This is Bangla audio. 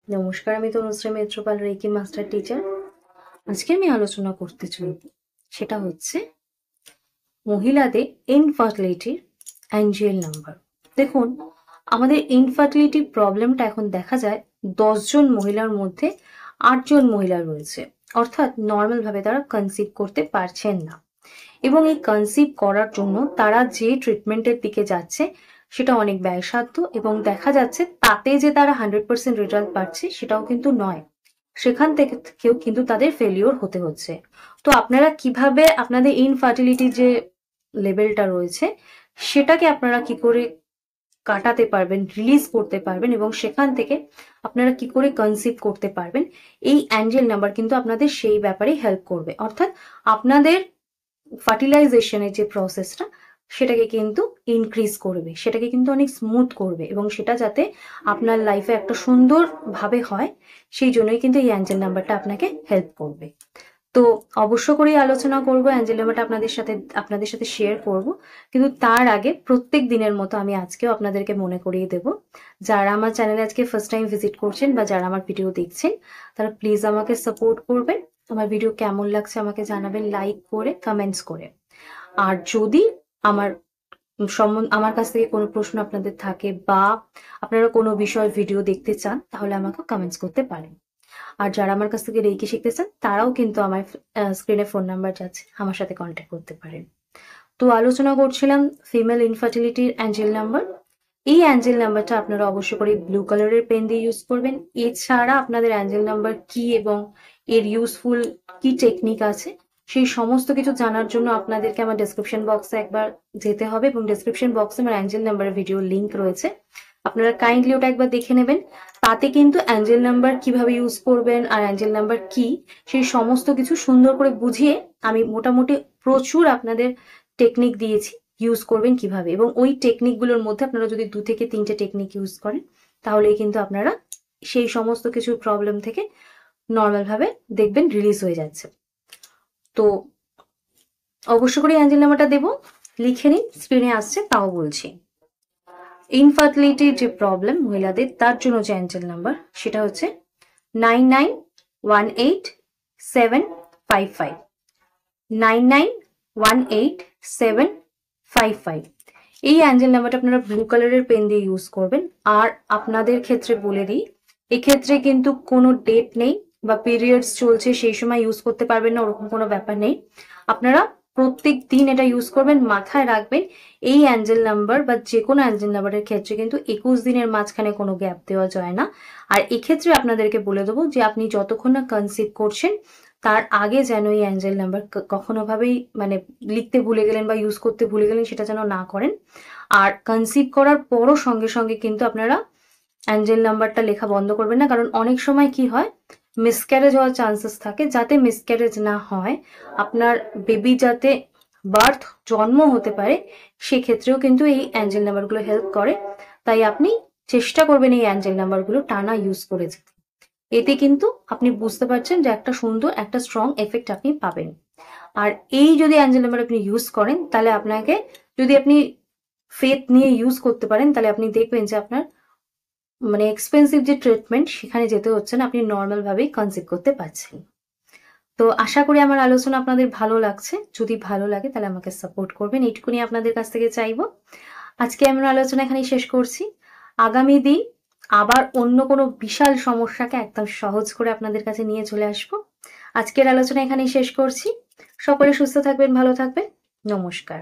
নমস্কার, আমি Tanushree Mitrapal, reiki master teacher. আজকে আমি আলোচনা করতে চলব, সেটা হচ্ছে মহিলাদের ইনফার্টিলিটির অ্যাঞ্জেল নাম্বার। দেখুন, আমাদের ইনফার্টিলিটি প্রবলেমটা এখন দেখা যায় 10 জন মহিলার মধ্যে 8 জন মহিলা রয়েছে, অর্থাৎ নর্মাল ভাবে তারা কনসিভ করতে পারছেন না। এবং এই কনসিভ করার জন্য তারা যে ট্রিটমেন্টের দিকে যাচ্ছে সেটা অনেক ব্যয়সাধ্য, এবং দেখা যাচ্ছে তাতে যে তারা 100% রেজাল্ট পাচ্ছে সেটাও কিন্তু নয়। সেখান থেকে কেউ কিন্তু তাদের ফেলিওর হতে হচ্ছে। তো আপনারা কিভাবে আপনাদের ইনফার্টিলিটি যে লেভেলটা রয়েছে সেটাকে আপনারা কি করে কাটাতে পারবেন, রিলিজ করতে পারবেন, এবং সেখান থেকে আপনারা কি করে কনসিভ করতে পারবেন, এই অ্যাঞ্জেল নাম্বার কিন্তু আপনাদের সেই ব্যাপারে হেল্প করবে। অর্থাৎ আপনাদের ফার্টিলাইজেশনের যে প্রসেসটা সেটাকে কিন্তু ইনক্রিজ করবে, সেটাকে কিন্তু অনেক স্মুথ করবে, এবং সেটা যাতে আপনার লাইফে একটা সুন্দর ভাবে হয় সেই জন্যই কিন্তু এই অ্যাঞ্জেল নাম্বারটা আপনাকে হেল্প করবে। তো অবশ্য করেই আলোচনা করবো, অ্যাঞ্জেল নাম্বারটা আপনাদের সাথে শেয়ার করব। কিন্তু তার আগে প্রত্যেক দিনের মতো আমি আজকেও আপনাদেরকে মনে করিয়ে দেব, যারা আমার চ্যানেলে আজকে ফার্স্ট টাইম ভিজিট করছেন বা যারা আমার ভিডিও দেখছেন তারা প্লিজ আমাকে সাপোর্ট করবেন। আমার ভিডিও কেমন লাগছে আমাকে জানাবেন লাইক করে, কমেন্টস করে। আর যদি আমার আমার কাছ থেকে কোনো প্রশ্ন আপনাদের থাকে বা আপনারা কোনো বিষয় ভিডিও দেখতে চান তাহলে আমাকে কমেন্টস করতে পারেন। আর যারা আমার কাছ থেকে রেকি শিখতে চান তারাও কিন্তু আমার স্ক্রিনে ফোন নাম্বার যাচ্ছে, আমার সাথে কন্ট্যাক্ট করতে পারেন। তো আলোচনা করছিলাম ফিমেল ইনফার্টিলিটির অ্যাঞ্জেল নাম্বার। এই অ্যাঞ্জেল নাম্বারটা আপনারা অবশ্যই করে ব্লু কালারের পেন দিয়ে ইউজ করবেন। এছাড়া আপনাদের অ্যাঞ্জেল নাম্বার কি এবং এর ইউজফুল কি টেকনিক আছে সেই সমস্ত কিছু জানার জন্য আপনাদেরকে আমার ডেসক্রিপশন বক্সে একবার যেতে হবে, এবং ডেসক্রিপশন বক্সে আমার অ্যাঞ্জেল নাম্বারের ভিডিও লিঙ্ক রয়েছে, আপনারা কাইন্ডলি ওটা একবার দেখে নেবেন। তাতে কিন্তু অ্যাঞ্জেল নাম্বার কিভাবে ইউজ করবেন আর অ্যাঞ্জেল নাম্বার কি সেই সমস্ত কিছু সুন্দর করে বুঝিয়ে আমি মোটামুটি প্রচুর আপনাদের টেকনিক দিয়েছি, ইউজ করবেন কিভাবে। এবং ওই টেকনিকগুলোর মধ্যে আপনারা যদি 2 থেকে 3টে টেকনিক ইউজ করেন তাহলেই কিন্তু আপনারা সেই সমস্ত কিছু প্রবলেম থেকে নর্মাল ভাবে দেখবেন রিলিজ হয়ে যাচ্ছে। তো অবশ্য করে অ্যাঞ্জেল নাম্বারটা দেবো, লিখে নিন, স্ক্রিনে আসছে তাও বলছি। ইনফার্টিলিটির যে প্রবলেম মহিলাদের তার জন্য যে অ্যাঞ্জেল নাম্বার সেটা হচ্ছে 99187555 99187555। এই অ্যাঞ্জেল নাম্বারটা আপনারা ব্লু কালারের পেন দিয়ে ইউজ করবেন। আর আপনাদের ক্ষেত্রে বলে দিই, এক্ষেত্রে কিন্তু কোনো ডেট নেই বা পিরিয়ডস চলছে সেই সময় ইউজ করতে পারবেন না, ওরকম কোনো ব্যাপার নেই। আপনারা প্রত্যেক দিন এটা ইউজ করবেন। মাথায় রাখবেন এই অ্যাঞ্জেল নাম্বার বা যে কোনো অ্যাঞ্জেল নাম্বারের ক্ষেত্রে কিন্তু 21 দিনের মাঝখানে কোনো গ্যাপ দেওয়া যায় না। আর এক্ষেত্রে আপনাদেরকে বলে দেবো যে আপনি যতক্ষণ না কনসিভ করছেন তার আগে যেন এই অ্যাঞ্জেল নাম্বার কখনো ভাবেই মানে লিখতে ভুলে গেলেন বা ইউজ করতে ভুলে গেলেন সেটা যেন না করেন। আর কনসিভ করার পরও সঙ্গে সঙ্গে কিন্তু আপনারা অ্যাঞ্জেল নাম্বারটা লেখা বন্ধ করবেন না, কারণ অনেক সময় কি হয় মিসক্যারেজ হওয়ার চান্সেস থাকে। যাতে মিসক্যারেজ না হয়, আপনার বেবি যাতে বার্থ জন্ম হতে পারে সেক্ষেত্রেও কিন্তু এই অ্যাঞ্জেল নাম্বারগুলো হেল্প করে। তাই আপনি চেষ্টা করবেন এই অ্যাঞ্জেল নাম্বারগুলো টানা ইউজ করে যেতে। এতে কিন্তু আপনি বুঝতে পারছেন যে একটা সুন্দর একটা স্ট্রং এফেক্ট আপনি পাবেন। আর এই যদি অ্যাঞ্জেল নাম্বার আপনি ইউজ করেন তাহলে আপনাকে, যদি আপনি ফেথ নিয়ে ইউজ করতে পারেন তাহলে আপনি দেখবেন যে আপনার মানে এক্সপেন্সিভ যে ট্রিটমেন্ট সেখানে যেতে হচ্ছে না, আপনি নর্মাল ভাবেই কনসিভ করতে পারছেন। তো আশা করি আমার আলোচনা আপনাদের ভালো লাগছে। যদি ভালো লাগে তাহলে আমাকে সাপোর্ট করবেন, এইটুকুনি আপনাদের কাছ থেকে চাইবো। আজকে আমার আলোচনা এখানেই শেষ করছি। আগামী দিন আবার অন্য কোনো বিশাল সমস্যাকে একদম সহজ করে আপনাদের কাছে নিয়ে চলে আসবো। আজকের আলোচনা এখানেই শেষ করছি। সকলে সুস্থ থাকবেন, ভালো থাকবেন। নমস্কার।